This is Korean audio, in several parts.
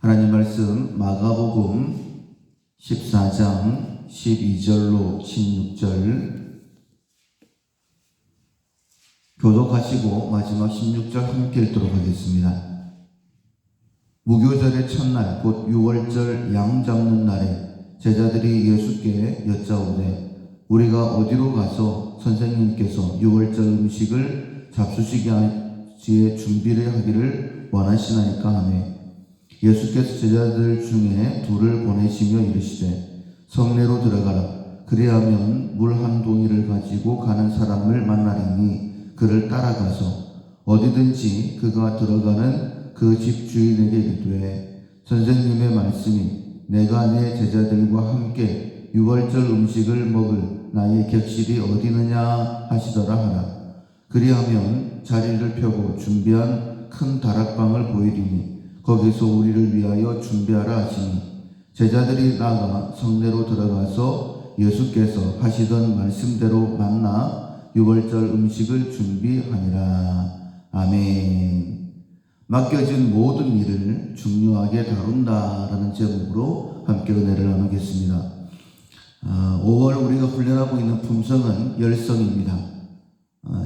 하나님 말씀 마가복음 14장 12절로 16절 교독하시고 마지막 16절 함께 읽도록 하겠습니다. 무교절의 첫날 곧 6월절 양 잡는 날에 제자들이 예수께 여짜오되 우리가 어디로 가서 선생님께서 6월절 음식을 잡수시기에 준비를 하기를 원하시나이까 하매 예수께서 제자들 중에 둘을 보내시며 이르시되 성내로 들어가라. 그리하면 물 한 동이를 가지고 가는 사람을 만나리니 그를 따라가서 어디든지 그가 들어가는 그 집 주인에게 이르되 선생님의 말씀이 내가 내 제자들과 함께 6월절 음식을 먹을 나의 객실이 어디느냐 하시더라 하라. 그리하면 자리를 펴고 준비한 큰 다락방을 보이리니 거기서 우리를 위하여 준비하라 하시니 제자들이 나가 성내로 들어가서 예수께서 하시던 말씀대로 만나 6월절 음식을 준비하니라. 아멘. 맡겨진 모든 일을 중요하게 다룬다라는 제목으로 함께 은혜를 나누겠습니다. 5월 우리가 훈련하고 있는 품성은 열성입니다.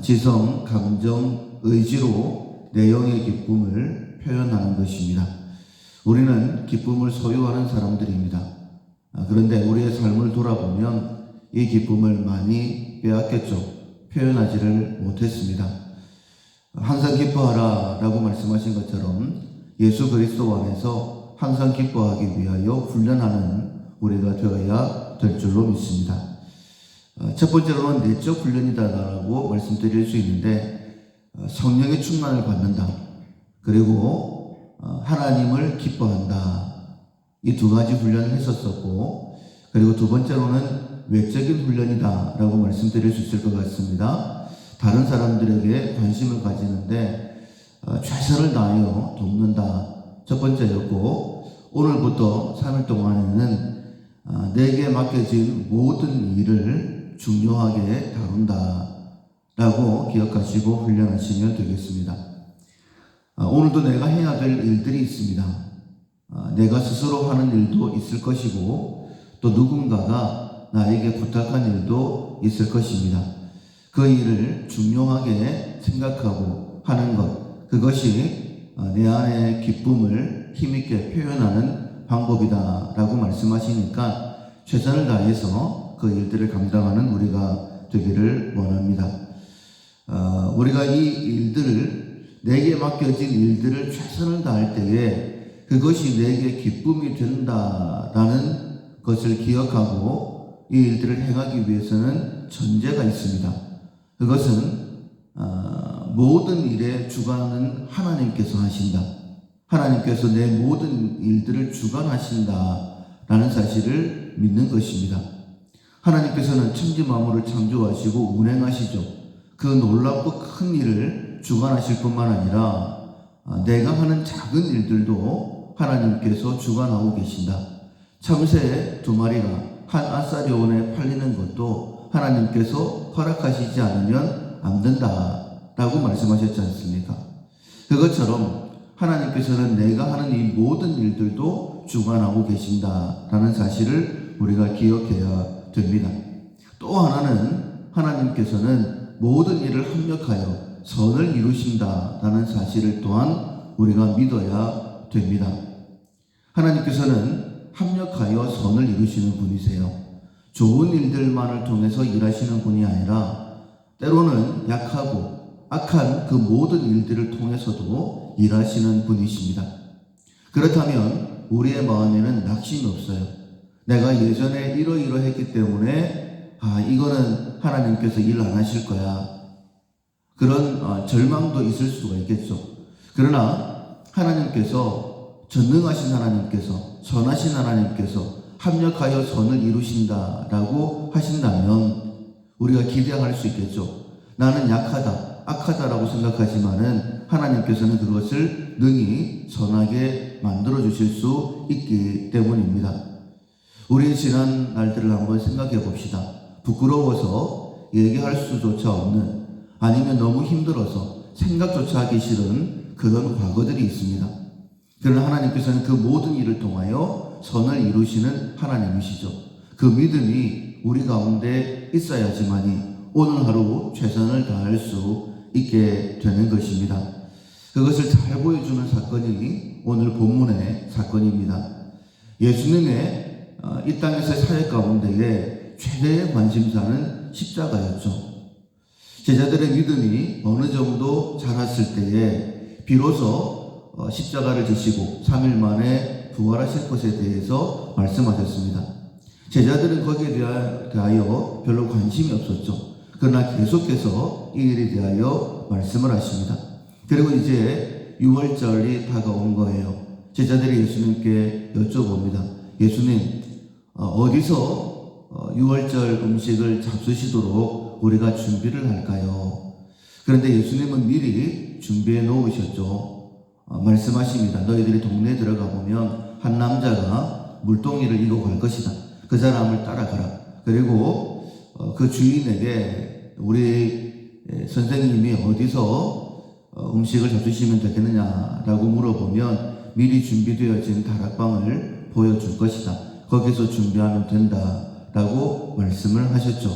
지성, 감정, 의지로 내용의 기쁨을 표현하는 것입니다. 우리는 기쁨을 소유하는 사람들입니다. 그런데 우리의 삶을 돌아보면 이 기쁨을 많이 빼앗겼죠. 표현하지를 못했습니다. 항상 기뻐하라 라고 말씀하신 것처럼 예수 그리스도 안에서 항상 기뻐하기 위하여 훈련하는 우리가 되어야 될 줄로 믿습니다. 첫 번째로는 내적 훈련이다라고 말씀드릴 수 있는데 성령의 충만을 받는다. 그리고 하나님을 기뻐한다. 이 두 가지 훈련을 했었었고, 그리고 두 번째로는 외적인 훈련이다 라고 말씀드릴 수 있을 것 같습니다. 다른 사람들에게 관심을 가지는데 최선을 다하여 돕는다. 첫 번째였고, 오늘부터 3일 동안에는 내게 맡겨진 모든 일을 중요하게 다룬다 라고 기억하시고 훈련하시면 되겠습니다. 오늘도 내가 해야 될 일들이 있습니다. 내가 스스로 하는 일도 있을 것이고 또 누군가가 나에게 부탁한 일도 있을 것입니다. 그 일을 중요하게 생각하고 하는 것, 그것이 내 안의 기쁨을 힘있게 표현하는 방법이다 라고 말씀하시니까 최선을 다해서 그 일들을 감당하는 우리가 되기를 원합니다. 우리가 이 일들을 내게 맡겨진 일들을 최선을 다할 때에 그것이 내게 기쁨이 된다라는 것을 기억하고 이 일들을 행하기 위해서는 전제가 있습니다. 그것은 모든 일의 주관은 하나님께서 하신다. 하나님께서 내 모든 일들을 주관하신다라는 사실을 믿는 것입니다. 하나님께서는 천지 만물을 창조하시고 운행하시죠. 그 놀랍고 큰 일을 주관하실 뿐만 아니라 내가 하는 작은 일들도 하나님께서 주관하고 계신다. 참새 2마리가 한 아사리온에 팔리는 것도 하나님께서 허락하시지 않으면 안 된다 라고 말씀하셨지 않습니까? 그것처럼 하나님께서는 내가 하는 이 모든 일들도 주관하고 계신다라는 사실을 우리가 기억해야 됩니다. 또 하나는 하나님께서는 모든 일을 합력하여 선을 이루신다라는 사실을 또한 우리가 믿어야 됩니다. 하나님께서는 합력하여 선을 이루시는 분이세요. 좋은 일들만을 통해서 일하시는 분이 아니라 때로는 약하고 악한 그 모든 일들을 통해서도 일하시는 분이십니다. 그렇다면 우리의 마음에는 낙심이 없어요. 내가 예전에 이러이러했기 때문에 이거는 하나님께서 일 안 하실 거야. 그런 절망도 있을 수가 있겠죠. 그러나 하나님께서 전능하신 하나님께서 선하신 하나님께서 합력하여 선을 이루신다라고 하신다면 우리가 기대할 수 있겠죠. 나는 약하다, 악하다라고 생각하지만은 하나님께서는 그것을 능히 선하게 만들어 주실 수 있기 때문입니다. 우리의 지난 날들을 한번 생각해 봅시다. 부끄러워서 얘기할 수조차 없는, 아니면 너무 힘들어서 생각조차 하기 싫은 그런 과거들이 있습니다. 그러나 하나님께서는 그 모든 일을 통하여 선을 이루시는 하나님이시죠. 그 믿음이 우리 가운데 있어야지만이 오늘 하루 최선을 다할 수 있게 되는 것입니다. 그것을 잘 보여주는 사건이 오늘 본문의 사건입니다. 예수님의 이 땅에서의 사역 가운데에 최대의 관심사는 십자가였죠. 제자들의 믿음이 어느 정도 자랐을 때에 비로소 십자가를 지시고 3일 만에 부활하실 것에 대해서 말씀하셨습니다. 제자들은 거기에 대하여 별로 관심이 없었죠. 그러나 계속해서 이 일에 대하여 말씀을 하십니다. 그리고 이제 6월절이 다가온 거예요. 제자들이 예수님께 여쭤봅니다. 예수님, 어디서 6월절 음식을 잡수시도록 우리가 준비를 할까요? 그런데 예수님은 미리 준비해 놓으셨죠. 말씀하십니다. 너희들이 동네에 들어가 보면 한 남자가 물동이를 이고 갈 것이다. 그 사람을 따라가라. 그리고 그 주인에게 우리 선생님이 어디서 음식을 잡수시면 되겠느냐라고 물어보면 미리 준비되어진 다락방을 보여줄 것이다. 거기서 준비하면 된다라고 말씀을 하셨죠.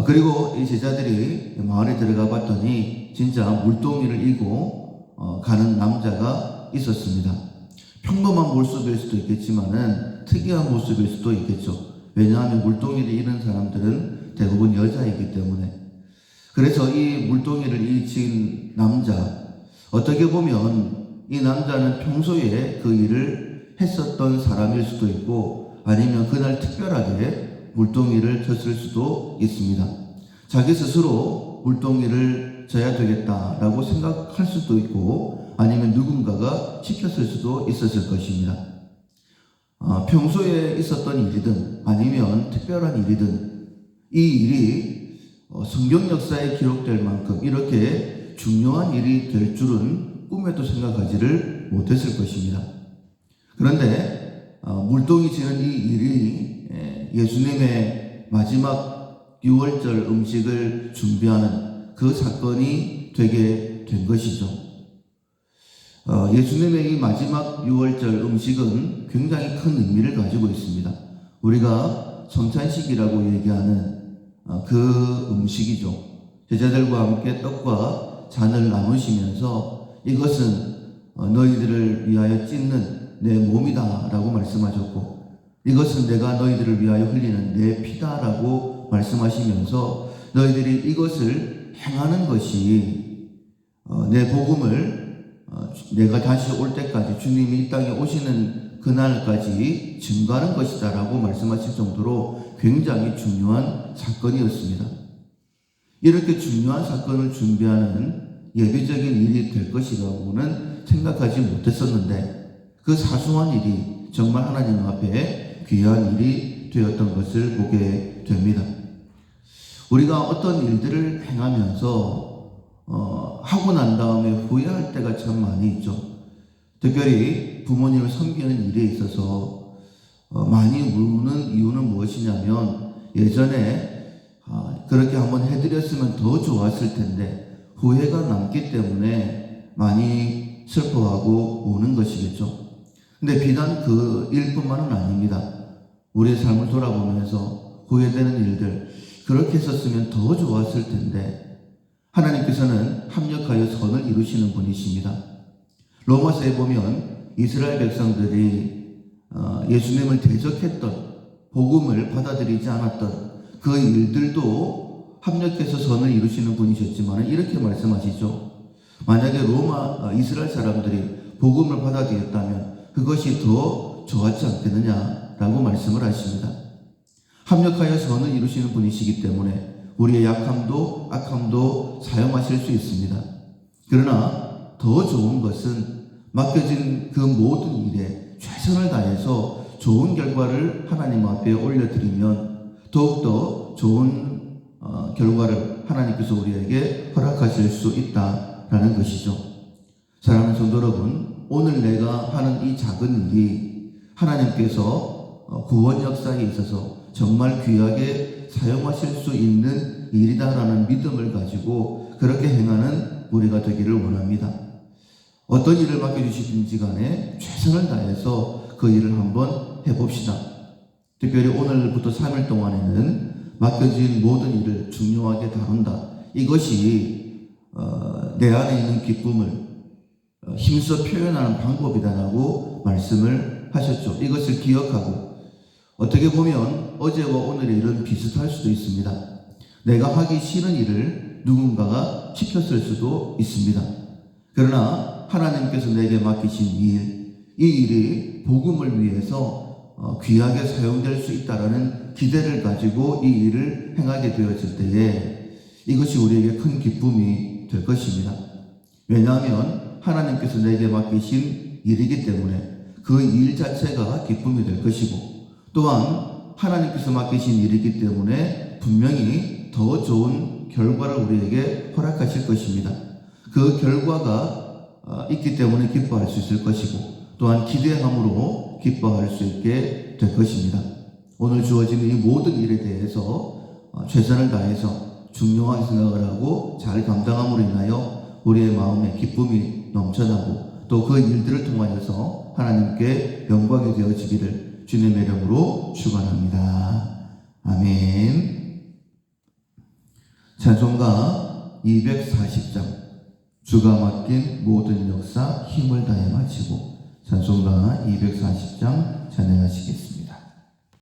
그리고 이 제자들이 마을에 들어가 봤더니 진짜 물동이를 이고 가는 남자가 있었습니다. 평범한 모습일 수도 있겠지만은 특이한 모습일 수도 있겠죠. 왜냐하면 물동이를 이는 사람들은 대부분 여자이기 때문에. 그래서 이 물동이를 이친 남자, 어떻게 보면 이 남자는 평소에 그 일을 했었던 사람일 수도 있고 아니면 그날 특별하게 물동이를 쳤을 수도 있습니다. 자기 스스로 물동이를 져야 되겠다라고 생각할 수도 있고 아니면 누군가가 시켰을 수도 있었을 것입니다. 평소에 있었던 일이든 아니면 특별한 일이든 이 일이 성경 역사에 기록될 만큼 이렇게 중요한 일이 될 줄은 꿈에도 생각하지를 못했을 것입니다. 그런데 물동이 지는 이 일이 예수님의 마지막 6월절 음식을 준비하는 그 사건이 되게 된 것이죠. 예수님의 이 마지막 6월절 음식은 굉장히 큰 의미를 가지고 있습니다. 우리가 성찬식이라고 얘기하는 그 음식이죠. 제자들과 함께 떡과 잔을 나누시면서 이것은 너희들을 위하여 찢는 내 몸이다 라고 말씀하셨고 이것은 내가 너희들을 위하여 흘리는 내 피다라고 말씀하시면서 너희들이 이것을 행하는 것이 내 복음을 내가 다시 올 때까지 주님이 이 땅에 오시는 그날까지 증거하는 것이다 라고 말씀하실 정도로 굉장히 중요한 사건이었습니다. 이렇게 중요한 사건을 준비하는 예비적인 일이 될 것이라고는 생각하지 못했었는데 그 사소한 일이 정말 하나님 앞에 귀한 일이 되었던 것을 보게 됩니다. 우리가 어떤 일들을 행하면서 하고 난 다음에 후회할 때가 참 많이 있죠. 특별히 부모님을 섬기는 일에 있어서 많이 우는 이유는 무엇이냐면 예전에 그렇게 한번 해드렸으면 더 좋았을 텐데 후회가 남기 때문에 많이 슬퍼하고 우는 것이겠죠. 근데 비단 그 일뿐만은 아닙니다. 우리의 삶을 돌아보면서 후회되는 일들, 그렇게 했었으면 더 좋았을 텐데 하나님께서는 합력하여 선을 이루시는 분이십니다. 로마서에 보면 이스라엘 백성들이 예수님을 대적했던, 복음을 받아들이지 않았던 그 일들도 합력해서 선을 이루시는 분이셨지만 이렇게 말씀하시죠. 만약에 이스라엘 사람들이 복음을 받아들였다면 그것이 더 좋았지 않겠느냐라고 말씀을 하십니다. 합력하여 선을 이루시는 분이시기 때문에 우리의 약함도 악함도 사용하실 수 있습니다. 그러나 더 좋은 것은 맡겨진 그 모든 일에 최선을 다해서 좋은 결과를 하나님 앞에 올려드리면 더욱더 좋은 결과를 하나님께서 우리에게 허락하실 수 있다라는 것이죠. 사랑하는 성도 여러분, 오늘 내가 하는 이 작은 일이 하나님께서 구원 역사에 있어서 정말 귀하게 사용하실 수 있는 일이다라는 믿음을 가지고 그렇게 행하는 우리가 되기를 원합니다. 어떤 일을 맡겨주시든지 간에 최선을 다해서 그 일을 한번 해봅시다. 특별히 오늘부터 3일 동안에는 맡겨진 모든 일을 중요하게 다룬다. 이것이 내 안에 있는 기쁨을 힘써 표현하는 방법이다라고 말씀을 하셨죠. 이것을 기억하고 어떻게 보면 어제와 오늘의 일은 비슷할 수도 있습니다. 내가 하기 싫은 일을 누군가가 시켰을 수도 있습니다. 그러나 하나님께서 내게 맡기신 이 일이 복음을 위해서 귀하게 사용될 수 있다라는 기대를 가지고 이 일을 행하게 되었을 때에 이것이 우리에게 큰 기쁨이 될 것입니다. 왜냐하면 하나님께서 내게 맡기신 일이기 때문에 그 일 자체가 기쁨이 될 것이고, 또한 하나님께서 맡기신 일이기 때문에 분명히 더 좋은 결과를 우리에게 허락하실 것입니다. 그 결과가 있기 때문에 기뻐할 수 있을 것이고, 또한 기대함으로 기뻐할 수 있게 될 것입니다. 오늘 주어지는 이 모든 일에 대해서 최선을 다해서 중요하게 생각을 하고 잘 감당함으로 인하여 우리의 마음에 기쁨이 넘쳐나고 또 그 일들을 통하여서 하나님께 영광이 되어지기를 주님의 이름으로 축원합니다. 아멘. 찬송가 240장 주가 맡긴 모든 역사 힘을 다해 마치고 찬송가 240장 찬양하시겠습니다.